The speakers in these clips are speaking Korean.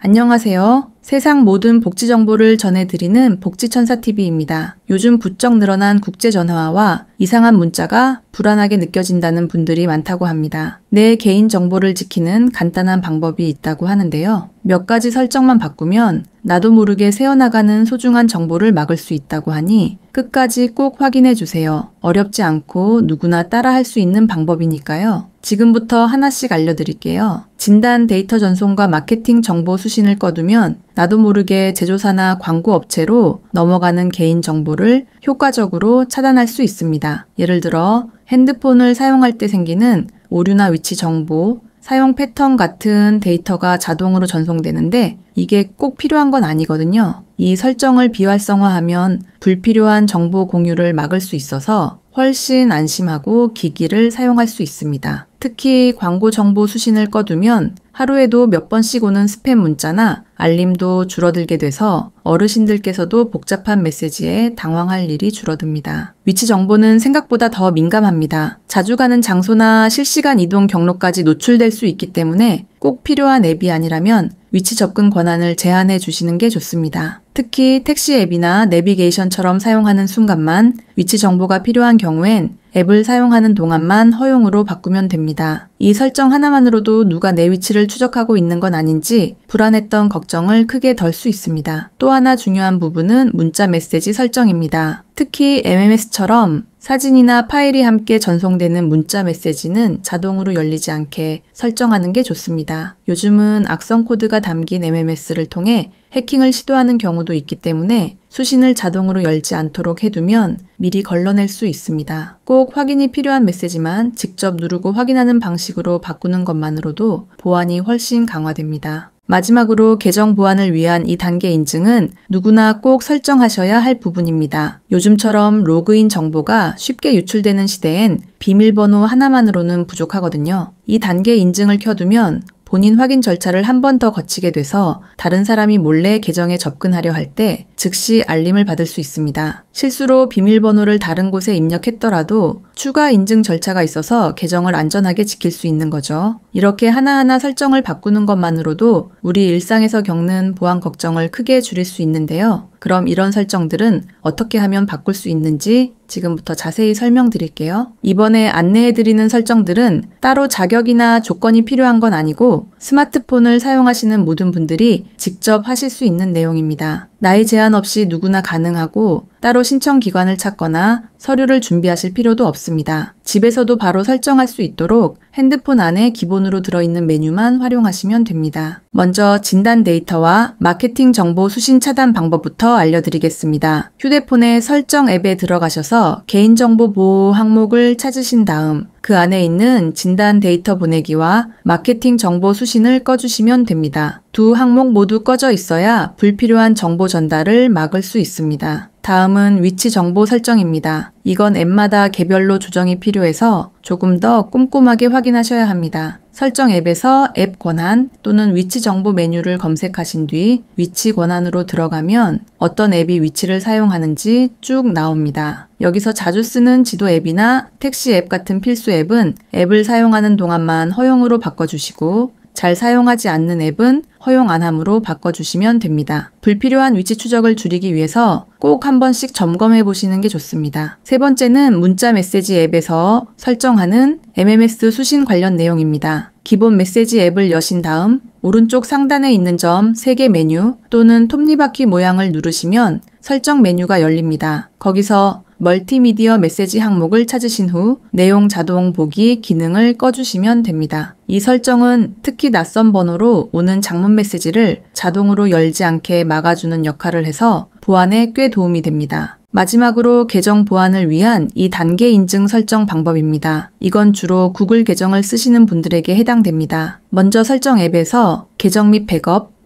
안녕하세요. 세상 모든 복지 정보를 전해드리는 복지천사TV입니다. 요즘 부쩍 늘어난 국제전화와 이상한 문자가 불안하게 느껴진다는 분들이 많다고 합니다. 내 개인 정보를 지키는 간단한 방법이 있다고 하는데요. 몇 가지 설정만 바꾸면 나도 모르게 새어나가는 소중한 정보를 막을 수 있다고 하니 끝까지 꼭 확인해 주세요. 어렵지 않고 누구나 따라할 수 있는 방법이니까요. 지금부터 하나씩 알려드릴게요. 진단 데이터 전송과 마케팅 정보 수신을 꺼두면 나도 모르게 제조사나 광고 업체로 넘어가는 개인 정보를 효과적으로 차단할 수 있습니다. 예를 들어 핸드폰을 사용할 때 생기는 오류나 위치 정보, 사용 패턴 같은 데이터가 자동으로 전송되는데 이게 꼭 필요한 건 아니거든요. 이 설정을 비활성화하면 불필요한 정보 공유를 막을 수 있어서 훨씬 안심하고 기기를 사용할 수 있습니다. 특히 광고 정보 수신을 꺼두면 하루에도 몇 번씩 오는 스팸 문자나 알림도 줄어들게 돼서 어르신들께서도 복잡한 메시지에 당황할 일이 줄어듭니다. 위치 정보는 생각보다 더 민감합니다. 자주 가는 장소나 실시간 이동 경로까지 노출될 수 있기 때문에 꼭 필요한 앱이 아니라면 위치 접근 권한을 제한해 주시는 게 좋습니다. 특히 택시 앱이나 내비게이션처럼 사용하는 순간만 위치 정보가 필요한 경우엔 앱을 사용하는 동안만 허용으로 바꾸면 됩니다. 이 설정 하나만으로도 누가 내 위치를 추적하고 있는 건 아닌지 불안했던 걱정을 크게 덜 수 있습니다. 또 하나 중요한 부분은 문자 메시지 설정입니다. 특히 MMS처럼 사진이나 파일이 함께 전송되는 문자 메시지는 자동으로 열리지 않게 설정하는 게 좋습니다. 요즘은 악성 코드가 담긴 MMS를 통해 해킹을 시도하는 경우도 있기 때문에 수신을 자동으로 열지 않도록 해두면 미리 걸러낼 수 있습니다. 꼭 확인이 필요한 메시지만 직접 누르고 확인하는 방식으로 바꾸는 것만으로도 보안이 훨씬 강화됩니다. 마지막으로 계정 보안을 위한 이 단계 인증은 누구나 꼭 설정하셔야 할 부분입니다. 요즘처럼 로그인 정보가 쉽게 유출되는 시대엔 비밀번호 하나만으로는 부족하거든요. 이 단계 인증을 켜두면 본인 확인 절차를 한 번 더 거치게 돼서 다른 사람이 몰래 계정에 접근하려 할 때 즉시 알림을 받을 수 있습니다. 실수로 비밀번호를 다른 곳에 입력했더라도 추가 인증 절차가 있어서 계정을 안전하게 지킬 수 있는 거죠. 이렇게 하나하나 설정을 바꾸는 것만으로도 우리 일상에서 겪는 보안 걱정을 크게 줄일 수 있는데요. 그럼 이런 설정들은 어떻게 하면 바꿀 수 있는지 지금부터 자세히 설명드릴게요. 이번에 안내해드리는 설정들은 따로 자격이나 조건이 필요한 건 아니고 스마트폰을 사용하시는 모든 분들이 직접 하실 수 있는 내용입니다. 나이 제한 없이 누구나 가능하고 따로 신청 기관을 찾거나 서류를 준비하실 필요도 없습니다. 집에서도 바로 설정할 수 있도록 핸드폰 안에 기본으로 들어있는 메뉴만 활용하시면 됩니다. 먼저 진단 데이터와 마케팅 정보 수신 차단 방법부터 알려드리겠습니다. 휴대폰의 설정 앱에 들어가셔서 개인정보 보호 항목을 찾으신 다음 그 안에 있는 진단 데이터 보내기와 마케팅 정보 수신을 꺼주시면 됩니다. 두 항목 모두 꺼져 있어야 불필요한 정보 전달을 막을 수 있습니다. 다음은 위치 정보 설정입니다. 이건 앱마다 개별로 조정이 필요해서 조금 더 꼼꼼하게 확인하셔야 합니다. 설정 앱에서 앱 권한 또는 위치 정보 메뉴를 검색하신 뒤 위치 권한으로 들어가면 어떤 앱이 위치를 사용하는지 쭉 나옵니다. 여기서 자주 쓰는 지도 앱이나 택시 앱 같은 필수 앱은 앱을 사용하는 동안만 허용으로 바꿔주시고 잘 사용하지 않는 앱은 허용 안 함으로 바꿔주시면 됩니다. 불필요한 위치 추적을 줄이기 위해서 꼭 한 번씩 점검해 보시는 게 좋습니다. 세 번째는 문자 메시지 앱에서 설정하는 MMS 수신 관련 내용입니다. 기본 메시지 앱을 여신 다음 오른쪽 상단에 있는 점 3개 메뉴 또는 톱니바퀴 모양을 누르시면 설정 메뉴가 열립니다. 거기서 멀티미디어 메시지 항목을 찾으신 후 내용 자동 보기 기능을 꺼주시면 됩니다. 이 설정은 특히 낯선 번호로 오는 장문 메시지를 자동으로 열지 않게 막아주는 역할을 해서 보안에 꽤 도움이 됩니다. 마지막으로 계정 보안을 위한 2단계 인증 설정 방법입니다. 이건 주로 구글 계정을 쓰시는 분들에게 해당됩니다. 먼저 설정 앱에서 계정 및 백업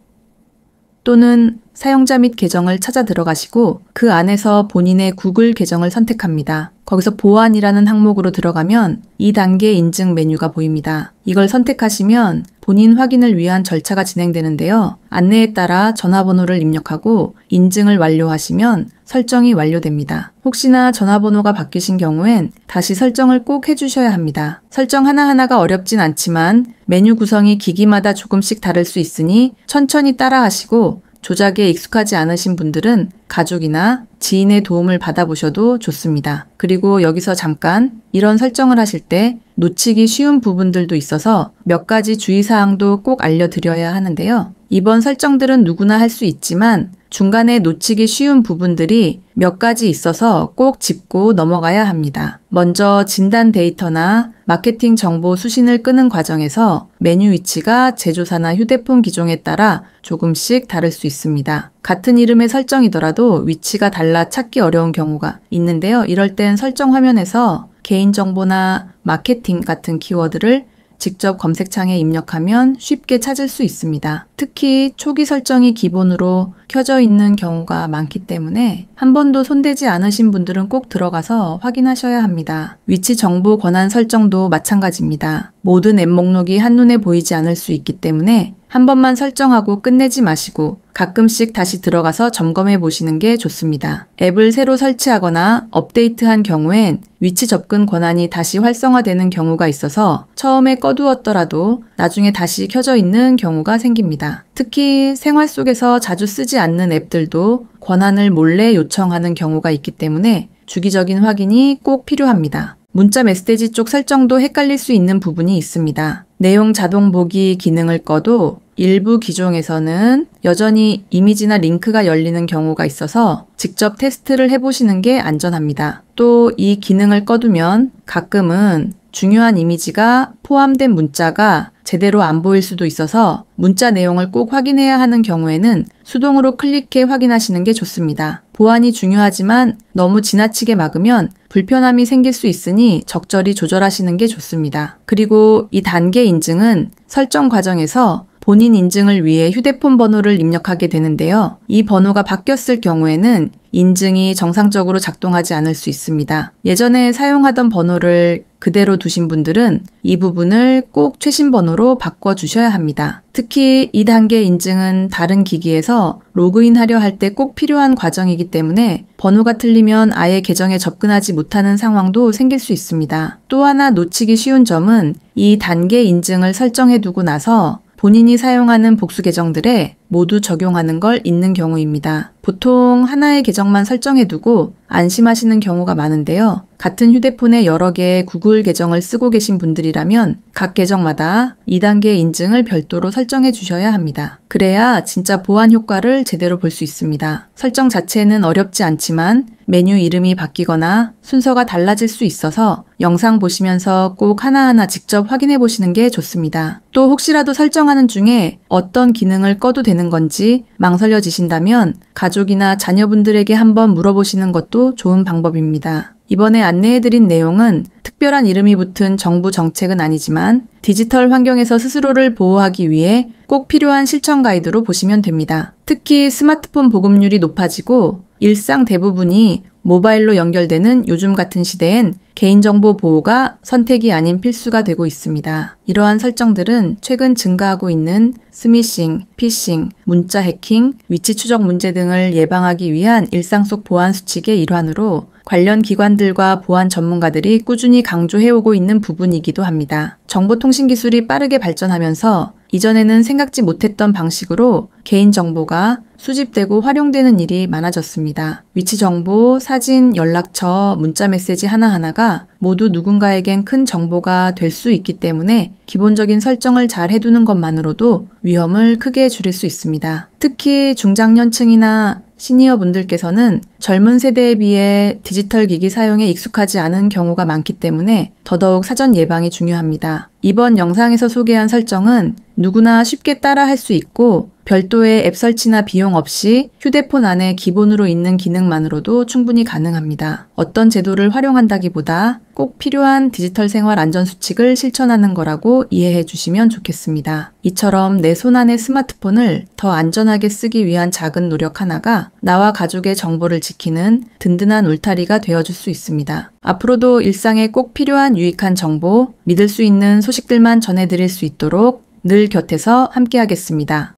또는 사용자 및 계정을 찾아 들어가시고 그 안에서 본인의 구글 계정을 선택합니다. 거기서 보안이라는 항목으로 들어가면 2단계 인증 메뉴가 보입니다. 이걸 선택하시면 본인 확인을 위한 절차가 진행되는데요. 안내에 따라 전화번호를 입력하고 인증을 완료하시면 설정이 완료됩니다. 혹시나 전화번호가 바뀌신 경우엔 다시 설정을 꼭 해주셔야 합니다. 설정 하나하나가 어렵진 않지만 메뉴 구성이 기기마다 조금씩 다를 수 있으니 천천히 따라하시고 조작에 익숙하지 않으신 분들은 가족이나 지인의 도움을 받아보셔도 좋습니다. 그리고 여기서 잠깐 이런 설정을 하실 때 놓치기 쉬운 부분들도 있어서 몇 가지 주의사항도 꼭 알려드려야 하는데요. 이번 설정들은 누구나 할 수 있지만 중간에 놓치기 쉬운 부분들이 몇 가지 있어서 꼭 짚고 넘어가야 합니다. 먼저 진단 데이터나 마케팅 정보 수신을 끄는 과정에서 메뉴 위치가 제조사나 휴대폰 기종에 따라 조금씩 다를 수 있습니다. 같은 이름의 설정이더라도 위치가 달라 찾기 어려운 경우가 있는데요. 이럴 땐 설정 화면에서 개인정보나 마케팅 같은 키워드를 직접 검색창에 입력하면 쉽게 찾을 수 있습니다. 특히 초기 설정이 기본으로 켜져 있는 경우가 많기 때문에 한 번도 손대지 않으신 분들은 꼭 들어가서 확인하셔야 합니다. 위치 정보 권한 설정도 마찬가지입니다. 모든 앱 목록이 한눈에 보이지 않을 수 있기 때문에 한 번만 설정하고 끝내지 마시고 가끔씩 다시 들어가서 점검해 보시는 게 좋습니다. 앱을 새로 설치하거나 업데이트한 경우엔 위치 접근 권한이 다시 활성화되는 경우가 있어서 처음에 꺼두었더라도 나중에 다시 켜져 있는 경우가 생깁니다. 특히 생활 속에서 자주 쓰지 않는 앱들도 권한을 몰래 요청하는 경우가 있기 때문에 주기적인 확인이 꼭 필요합니다. 문자 메시지 쪽 설정도 헷갈릴 수 있는 부분이 있습니다. 내용 자동 보기 기능을 꺼도 일부 기종에서는 여전히 이미지나 링크가 열리는 경우가 있어서 직접 테스트를 해보시는 게 안전합니다. 또 이 기능을 꺼두면 가끔은 중요한 이미지가 포함된 문자가 제대로 안 보일 수도 있어서 문자 내용을 꼭 확인해야 하는 경우에는 수동으로 클릭해 확인하시는 게 좋습니다. 보안이 중요하지만 너무 지나치게 막으면 불편함이 생길 수 있으니 적절히 조절하시는 게 좋습니다. 그리고 이 단계 인증은 설정 과정에서 본인 인증을 위해 휴대폰 번호를 입력하게 되는데요. 이 번호가 바뀌었을 경우에는 인증이 정상적으로 작동하지 않을 수 있습니다. 예전에 사용하던 번호를 그대로 두신 분들은 이 부분을 꼭 최신 번호로 바꿔주셔야 합니다. 특히 2단계 인증은 다른 기기에서 로그인하려 할 때 꼭 필요한 과정이기 때문에 번호가 틀리면 아예 계정에 접근하지 못하는 상황도 생길 수 있습니다. 또 하나 놓치기 쉬운 점은 이 단계 인증을 설정해 두고 나서 본인이 사용하는 복수 계정들에 모두 적용하는 걸 잊는 경우입니다. 보통 하나의 계정만 설정해두고 안심하시는 경우가 많은데요. 같은 휴대폰에 여러 개의 구글 계정을 쓰고 계신 분들이라면 각 계정마다 2단계 인증을 별도로 설정해 주셔야 합니다. 그래야 진짜 보안 효과를 제대로 볼 수 있습니다. 설정 자체는 어렵지 않지만 메뉴 이름이 바뀌거나 순서가 달라질 수 있어서 영상 보시면서 꼭 하나하나 직접 확인해 보시는 게 좋습니다. 또 혹시라도 설정하는 중에 어떤 기능을 꺼도 되는 건지 망설여지신다면 가족이나 자녀분들에게 한번 물어보시는 것도 좋은 방법입니다. 이번에 안내해드린 내용은 특별한 이름이 붙은 정부 정책은 아니지만 디지털 환경에서 스스로를 보호하기 위해 꼭 필요한 실천 가이드로 보시면 됩니다. 특히 스마트폰 보급률이 높아지고 일상 대부분이 모바일로 연결되는 요즘 같은 시대엔 개인정보 보호가 선택이 아닌 필수가 되고 있습니다. 이러한 설정들은 최근 증가하고 있는 스미싱, 피싱, 문자 해킹, 위치 추적 문제 등을 예방하기 위한 일상 속 보안 수칙의 일환으로 관련 기관들과 보안 전문가들이 꾸준히 강조해오고 있는 부분이기도 합니다. 정보통신기술이 빠르게 발전하면서 이전에는 생각지 못했던 방식으로 개인정보가 수집되고 활용되는 일이 많아졌습니다. 위치 정보, 사진, 연락처, 문자 메시지 하나하나가 모두 누군가에겐 큰 정보가 될 수 있기 때문에 기본적인 설정을 잘 해두는 것만으로도 위험을 크게 줄일 수 있습니다. 특히 중장년층이나 시니어 분들께서는 젊은 세대에 비해 디지털 기기 사용에 익숙하지 않은 경우가 많기 때문에 더더욱 사전 예방이 중요합니다. 이번 영상에서 소개한 설정은 누구나 쉽게 따라 할 수 있고 별도의 앱 설치나 비용 없이 휴대폰 안에 기본으로 있는 기능만으로도 충분히 가능합니다. 어떤 제도를 활용한다기보다 꼭 필요한 디지털 생활 안전 수칙을 실천하는 거라고 이해해 주시면 좋겠습니다. 이처럼 내 손 안의 스마트폰을 더 안전하게 쓰기 위한 작은 노력 하나가 나와 가족의 정보를 지키는 든든한 울타리가 되어줄 수 있습니다. 앞으로도 일상에 꼭 필요한 유익한 정보, 믿을 수 있는 소식들만 전해드릴 수 있도록 늘 곁에서 함께하겠습니다.